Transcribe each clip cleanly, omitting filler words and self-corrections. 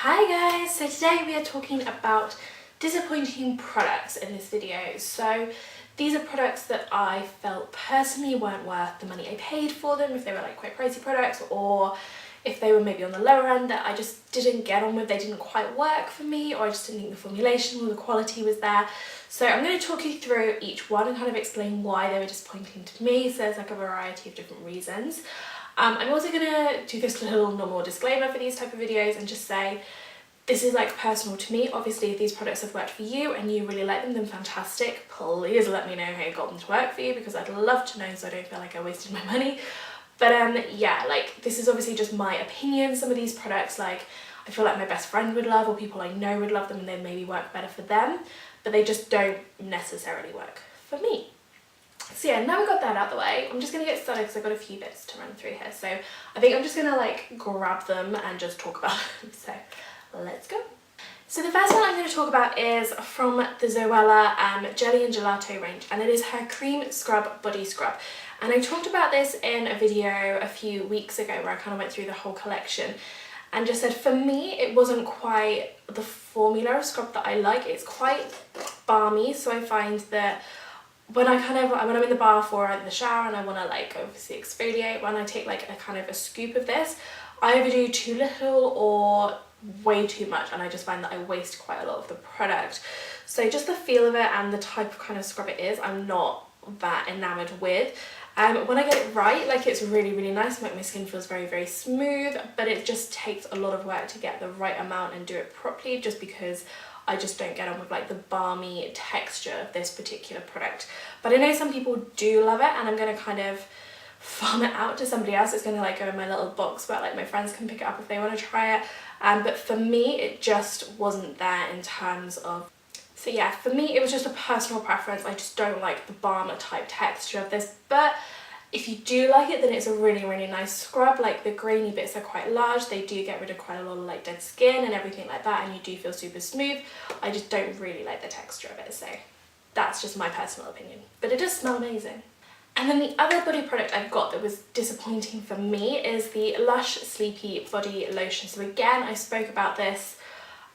Hi guys, so today we are talking about disappointing products in this video. So these are products that I felt personally weren't worth the money I paid for them, if they were like quite pricey products, or if they were maybe on the lower end that I just didn't get on with, they didn't quite work for me, or I just didn't think the formulation or the quality was there. So I'm going to talk you through each one and kind of explain why they were disappointing to me, so there's like a variety of different reasons. I'm also going to do this little normal disclaimer for these type of videos and just say this is like personal to me. Obviously if these products have worked for you and you really like them, then fantastic. Please let me know how you got them to work for you, because I'd love to know so I don't feel like I wasted my money. But yeah, like this is obviously just my opinion. Some of these products, like I feel like my best friend would love, or people I know would love them, and they maybe work better for them, but they just don't necessarily work for me. So yeah, now we've got that out of the way, I'm just going to get started because I've got a few bits to run through here. So I think I'm just going to like grab them and just talk about them. So let's go. So the first one I'm going to talk about is from the Zoella Jelly and Gelato range, and it is her Cream Scrub Body Scrub. And I talked about this in a video a few weeks ago where I kind of went through the whole collection and just said for me it wasn't quite the formula of scrub that I like. It's quite balmy, so I find that when I'm in the bath or in the shower and I want to like obviously exfoliate, when I take like a kind of a scoop of this, I either do too little or way too much, and I just find that I waste quite a lot of the product. So just the feel of it and the type of kind of scrub it is, I'm not that enamored with. When I get it right, like it's really nice, like my skin feels very smooth, but it just takes a lot of work to get the right amount and do it properly, just because I just don't get on with like the balmy texture of this particular product. But I know some people do love it, and I'm going to kind of farm it out to somebody else. It's going to like go in my little box where like my friends can pick it up if they want to try it. But for me it just wasn't there in terms of, so yeah, for me it was just a personal preference. I just don't like the balm type texture of this, but if you do like it, then it's a really nice scrub. Like the grainy bits are quite large, they do get rid of quite a lot of like dead skin and everything like that, and you do feel super smooth. I just don't really like the texture of it, so that's just my personal opinion, but it does smell amazing. And then the other body product I've got that was disappointing for me is the Lush Sleepy Body Lotion. So again, I spoke about this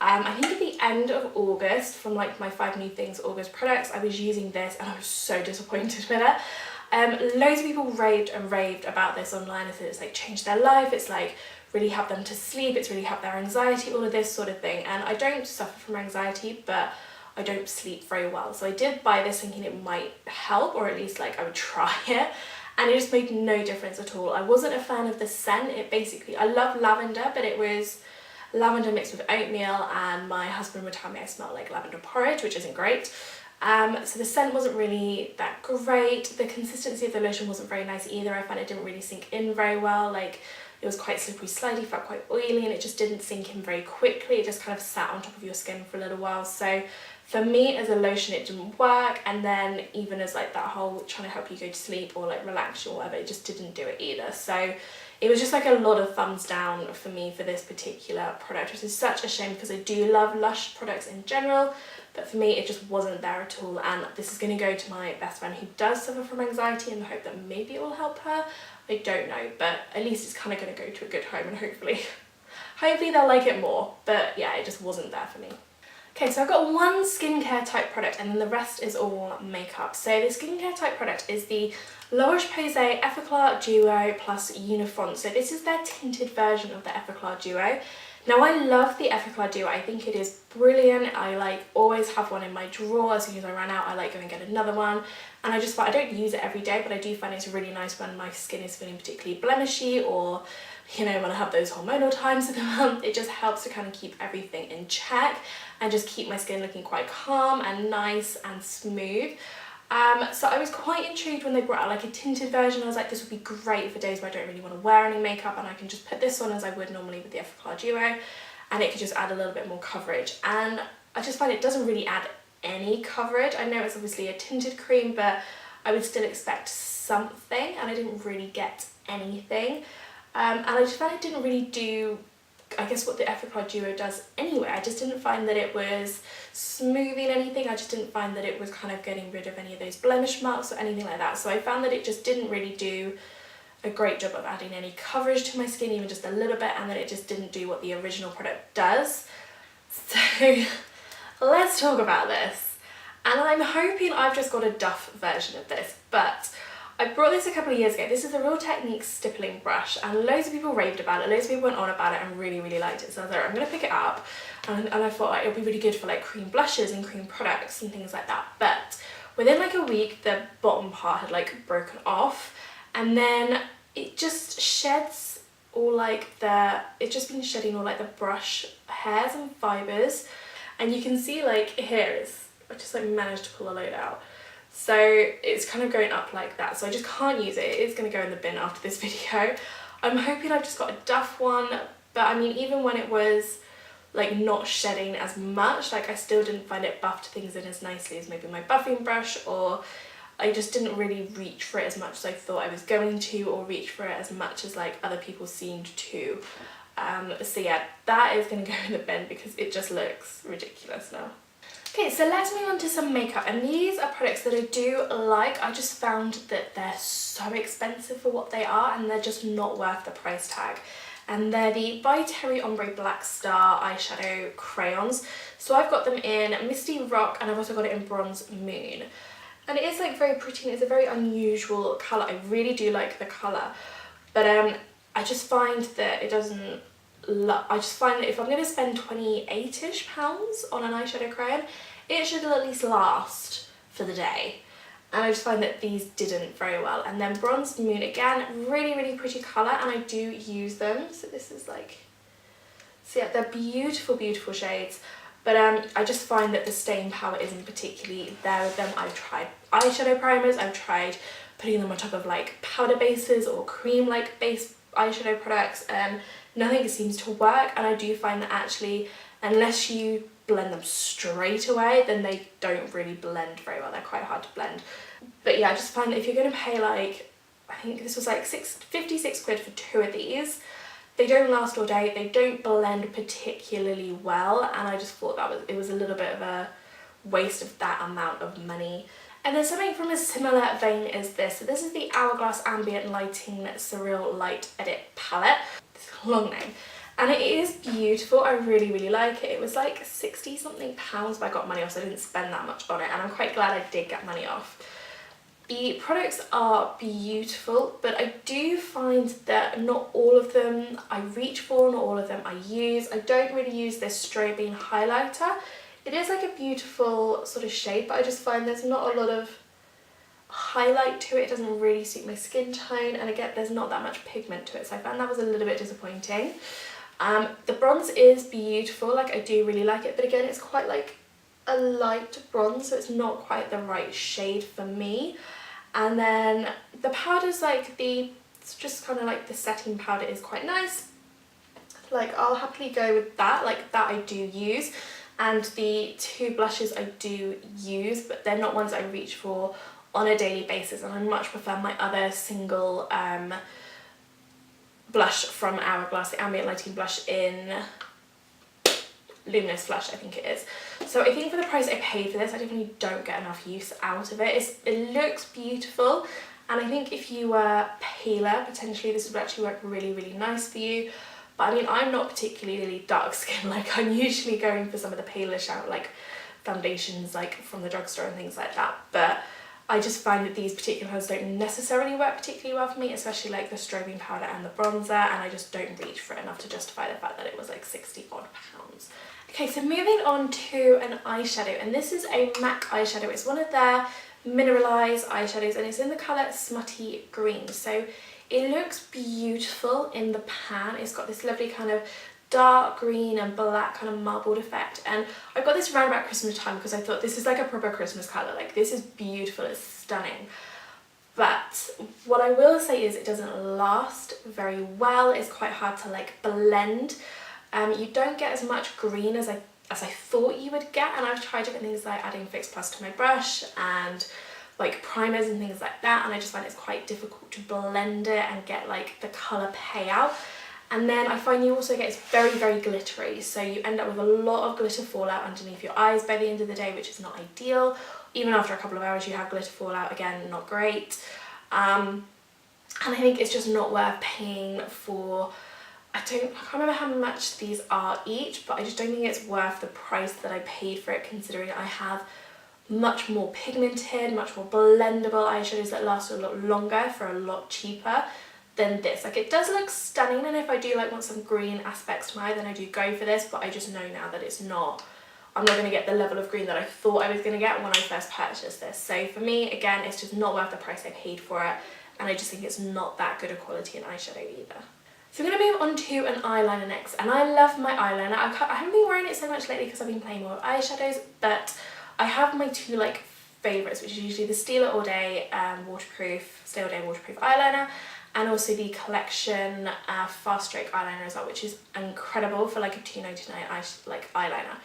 I think at the end of August, from like my 5 New Things August products. I was using this and I was so disappointed with it. Loads of people raved about this online and said it's like changed their life, it's like really helped them to sleep, it's really helped their anxiety, all of this sort of thing. And I don't suffer from anxiety, but I don't sleep very well, so I did buy this thinking it might help, or at least like I would try it, and it just made no difference at all. I wasn't a fan of the scent. It basically, I love lavender, but it was lavender mixed with oatmeal, and my husband would tell me I smelled like lavender porridge, which isn't great. So the scent wasn't really that great. The consistency of the lotion wasn't very nice either. I found it didn't really sink in very well. Like it was quite slippery, slidey, felt quite oily, and it just didn't sink in very quickly. It just kind of sat on top of your skin for a little while. So for me as a lotion it didn't work, and then even as like that whole trying to help you go to sleep or like relax you or whatever, it just didn't do it either. So it was just like a lot of thumbs down for me for this particular product, which is such a shame because I do love Lush products in general, but for me it just wasn't there at all. And this is going to go to my best friend who does suffer from anxiety in the hope that maybe it will help her. I don't know, but at least it's kind of going to go to a good home, and hopefully they'll like it more. But yeah, it just wasn't there for me. Okay, so I've got one skincare type product and then the rest is all makeup. So the skincare type product is the La Roche-Posay Effaclar Duo Plus Unifront. So this is their tinted version of the Effaclar Duo. Now I love the Effaclar Duo, I think it is brilliant. I like always have one in my drawer. As soon as I run out I like go and get another one, and I just find, I don't use it every day, but I do find it's really nice when my skin is feeling particularly blemishy, or you know, when I have those hormonal times of the month. It just helps to kind of keep everything in check and just keep my skin looking quite calm and nice and smooth. So I was quite intrigued when they brought out like a tinted version. I was like, this would be great for days where I don't really want to wear any makeup, and I can just put this on as I would normally with the Effaclar Duo, and it could just add a little bit more coverage. And I just find it doesn't really add any coverage. I know it's obviously a tinted cream, but I would still expect something, and I didn't really get anything. And I just found it didn't really do, I guess, what the Effaclar Duo does anyway. I just didn't find that it was smoothing anything. I just didn't find that it was kind of getting rid of any of those blemish marks or anything like that. So I found that it just didn't really do a great job of adding any coverage to my skin, even just a little bit, and then it just didn't do what the original product does. So let's talk about this. And I'm hoping I've just got a Duff version of this, but I brought this a couple of years ago. This is a Real Techniques stippling brush, and loads of people raved about it, loads of people went on about it and really, really liked it. So I was like, I'm gonna pick it up, and I thought like, it'll be really good for like cream blushes and cream products and things like that. But within like a week, the bottom part had like broken off, and then it just sheds all like it's just been shedding all like the brush hairs and fibres, and you can see like here I just like managed to pull a load out. So it's kind of going up like that, so I just can't use it. It is going to go in the bin after this video. I'm hoping I've just got a Duff one, but I mean, even when it was like not shedding as much, like I still didn't find it buffed things in as nicely as maybe my buffing brush, or I just didn't really reach for it as much as I thought I was going to, or reach for it as much as like other people seemed to. So yeah, that is going to go in the bin because it just looks ridiculous now. Okay, so let's move on to some makeup, and these are products that I do like. I just found that they're so expensive for what they are, and they're just not worth the price tag. And they're the By Terry Ombre Black Star eyeshadow crayons. So I've got them in Misty Rock, and I've also got it in Bronze Moon. And it is like very pretty, and it's a very unusual colour. I really do like the colour, but I just find that it doesn't. I just find that if I'm going to spend £28-ish on an eyeshadow crayon, it should at least last for the day. And I just find that these didn't very well. And then Bronze Moon, again, really, really pretty colour, and I do use them. So this is like, so yeah, they're beautiful, beautiful shades. But I just find that the staying power isn't particularly there with them. I've tried eyeshadow primers, I've tried putting them on top of like powder bases or cream-like base eyeshadow products, and nothing seems to work. And I do find that actually, unless you blend them straight away, then they don't really blend very well. They're quite hard to blend. But yeah, I just find that if you're going to pay like, I think this was like 56 quid for 2 of these, they don't last all day, they don't blend particularly well, and I just thought it was a little bit of a waste of that amount of money. And then something from a similar vein is this. So this is the Hourglass Ambient Lighting Surreal Light Edit palette. It's a long name. And it is beautiful. I really, really like it. It was like 60 something pounds, but I got money off, so I didn't spend that much on it. And I'm quite glad I did get money off. The products are beautiful, but I do find that not all of them I reach for, not all of them I use. I don't really use this strobing highlighter. It is like a beautiful sort of shade, but I just find there's not a lot of highlight to it. It doesn't really suit my skin tone, and again, there's not that much pigment to it, so I found that was a little bit disappointing. The bronze is beautiful, like I do really like it, but again, it's quite like a light bronze, so it's not quite the right shade for me. And then the powder's like it's just kind of like the setting powder is quite nice. Like I'll happily go with that, like that I do use. And the 2 blushes I do use, but they're not ones I reach for on a daily basis, and I much prefer my other single blush from Hourglass, the Ambient Lighting blush in Luminous Flush, I think it is. So I think for the price I paid for this, I definitely don't get enough use out of it. It looks beautiful, and I think if you were paler, potentially this would actually work really, really nice for you. But I mean, I'm not particularly dark skinned, like I'm usually going for some of the palish out like foundations like from the drugstore and things like that. But I just find that these particular ones don't necessarily work particularly well for me, especially like the strobing powder and the bronzer, and I just don't reach for it enough to justify the fact that it was like 60 odd pounds. Okay, so moving on to an eyeshadow, and this is a MAC eyeshadow. It's one of their mineralized eyeshadows, and it's in the colour Smutty Green. So it looks beautiful in the pan. It's got this lovely kind of dark green and black kind of marbled effect, and I got this around about Christmas time because I thought this is like a proper Christmas colour. Like this is beautiful, it's stunning. But what I will say is it doesn't last very well. It's quite hard to like blend. You don't get as much green as I thought you would get, and I've tried different things like adding Fix Plus to my brush and like primers and things like that, and I just find it's quite difficult to blend it and get like the colour payout. And then I find you also get, it's very, very glittery, so you end up with a lot of glitter fallout underneath your eyes by the end of the day, which is not ideal. Even after a couple of hours you have glitter fallout, again, not great. and I think it's just not worth paying for. I can't remember how much these are each, but I just don't think it's worth the price that I paid for it, considering I have much more pigmented, much more blendable eyeshadows that last a lot longer for a lot cheaper than this. Like, it does look stunning, and if I do like want some green aspects to my eye, then I do go for this, but I just know now that I'm not going to get the level of green that I thought I was going to get when I first purchased this. So for me, again, it's just not worth the price I paid for it, and I just think it's not that good a quality in eyeshadow either. So I'm going to move on to an eyeliner next, and I love my eyeliner. I haven't been wearing it so much lately because I've been playing more with eyeshadows, but I have my two like favourites, which is usually the Stay All Day waterproof eyeliner, and also the Collection Fast Stroke eyeliner as well, which is incredible for like a $2.99 eyeliner.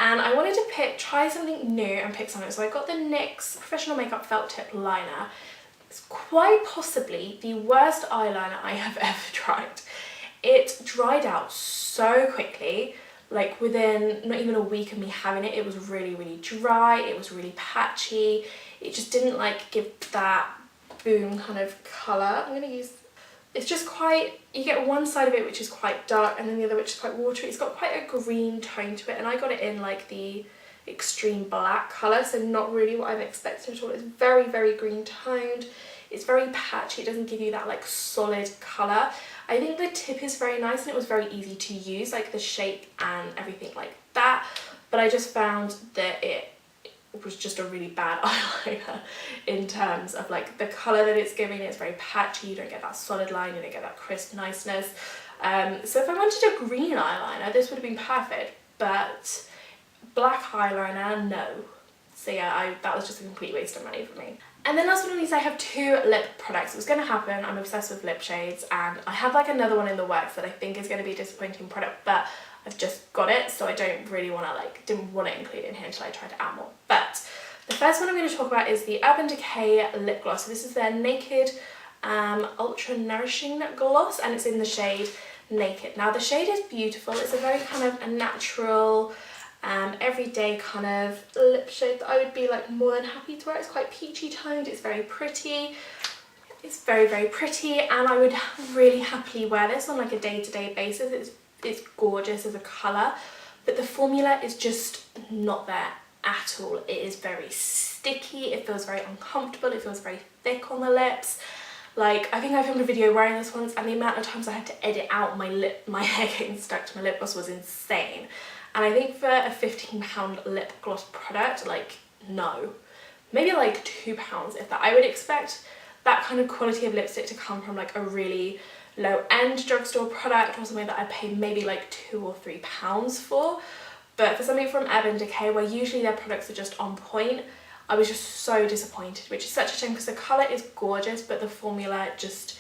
And I wanted to try something new and pick something, so I got the NYX Professional Makeup Felt Tip Liner. It's quite possibly the worst eyeliner I have ever tried. It dried out so quickly, like within not even a week of me having it. It was really, really dry, it was really patchy, it just didn't like give that boom kind of colour. It's just quite, you get one side of it which is quite dark and then the other which is quite watery. It's got quite a green tone to it, and I got it in like the extreme black colour, so not really what I'm expecting at all. It's very, very green toned, it's very patchy, it doesn't give you that like solid colour. I think the tip is very nice and it was very easy to use, like the shape and everything like that, but I just found that it was just a really bad eyeliner in terms of like the colour that it's giving. It's very patchy, you don't get that solid line, you don't get that crisp niceness. So if I wanted a green eyeliner, this would have been perfect, but black eyeliner, no. So yeah, that was just a complete waste of money for me. And then last but not least, I have two lip products. It was going to happen, I'm obsessed with lip shades, and I have like another one in the works that I think is going to be a disappointing product, but I've just got it, so I don't really want to didn't want to include it in here until I tried it out more. But the first one I'm going to talk about is the Urban Decay lip gloss. So this is their Naked Ultra Nourishing Gloss, and it's in the shade Naked. Now the shade is beautiful. It's a very kind of a natural, everyday kind of lip shade that I would be like more than happy to wear. It's quite peachy toned, it's very pretty. It's very, very pretty, and I would really happily wear this on like a day-to-day basis. It's gorgeous as a colour, but the formula is just not there at all. It is very sticky, it feels very uncomfortable, it feels very thick on the lips. Like, I think I filmed a video wearing this once, and the amount of times I had to edit out my hair getting stuck to my lip gloss was insane. And I think for a £15 lip gloss product, like, no. Maybe like £2 if that. I would expect that kind of quality of lipstick to come from like a really low-end drugstore product or something that I'd pay maybe like £2 or £3 for. But for something from Urban Decay, where usually their products are just on point, I was just so disappointed, which is such a shame because the colour is gorgeous, but the formula just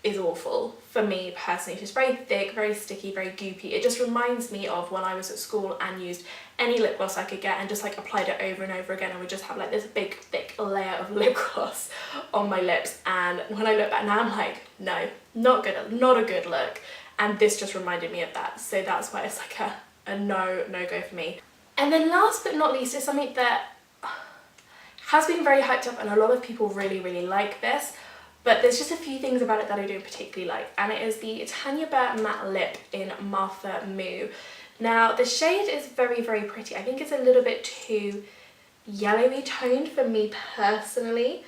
is awful for me personally. It's just very thick, very sticky, very goopy. It just reminds me of when I was at school and used any lip gloss I could get and just like applied it over and over again, and would just have like this big thick layer of lip gloss on my lips. And when I look back now, I'm like, no, not good, not a good look. And this just reminded me of that, so that's why it's like a no-go for me. And then last but not least is something that has been very hyped up, and a lot of people really like this, but there's just a few things about it that I don't particularly like, and it is the Tanya Burr Matte Lip in Martha Moo. Now the shade is very pretty. I think it's a little bit too yellowy toned for me personally,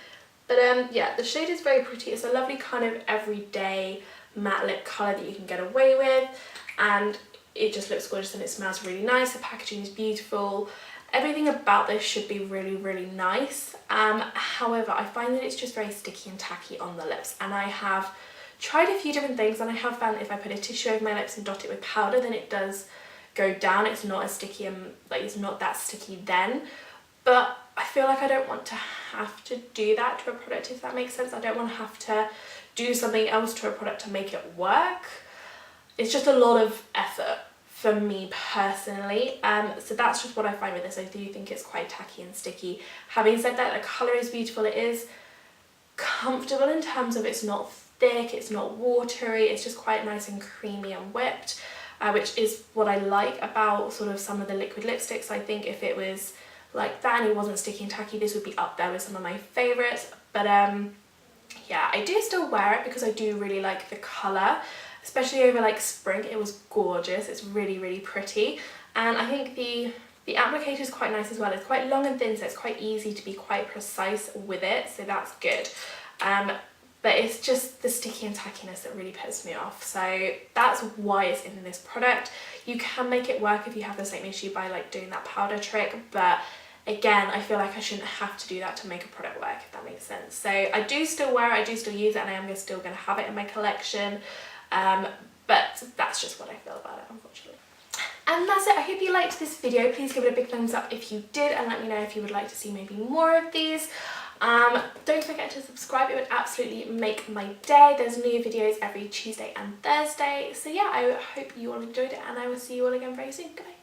but yeah, the shade is very pretty. It's a lovely kind of everyday matte lip colour that you can get away with, and it just looks gorgeous and it smells really nice. The packaging is beautiful. Everything about this should be really nice. However, I find that it's just very sticky and tacky on the lips, and I have tried a few different things, and I have found that if I put a tissue over my lips and dot it with powder, then it does go down. It's not as sticky, and like it's not that sticky then, but I feel like I don't want to have to do that to a product, if that makes sense. I don't want to have to do something else to a product to make it work. It's just a lot of effort for me personally, so that's just what I find with this. I do think it's quite tacky and sticky. Having said that, the colour is beautiful. It is comfortable in terms of it's not thick, it's not watery, it's just quite nice and creamy and whipped, which is what I like about sort of some of the liquid lipsticks. I think if it was like that and it wasn't sticky and tacky, this would be up there with some of my favourites. But yeah, I do still wear it because I do really like the colour, especially over like spring. It was gorgeous. It's really, really pretty. And I think the applicator is quite nice as well. It's quite long and thin, so it's quite easy to be quite precise with it, so that's good. But it's just the sticky and tackiness that really puts me off. So that's why it's in this product. You can make it work if you have the same issue by like doing that powder trick, but again, I feel like I shouldn't have to do that to make a product work, if that makes sense. So I do still wear it, I do still use it, and I am still going to have it in my collection. But that's just what I feel about it, unfortunately. And that's it. I hope you liked this video. Please give it a big thumbs up if you did, and let me know if you would like to see maybe more of these. Don't forget to subscribe. It would absolutely make my day. There's new videos every Tuesday and Thursday. So yeah, I hope you all enjoyed it, and I will see you all again very soon. Goodbye.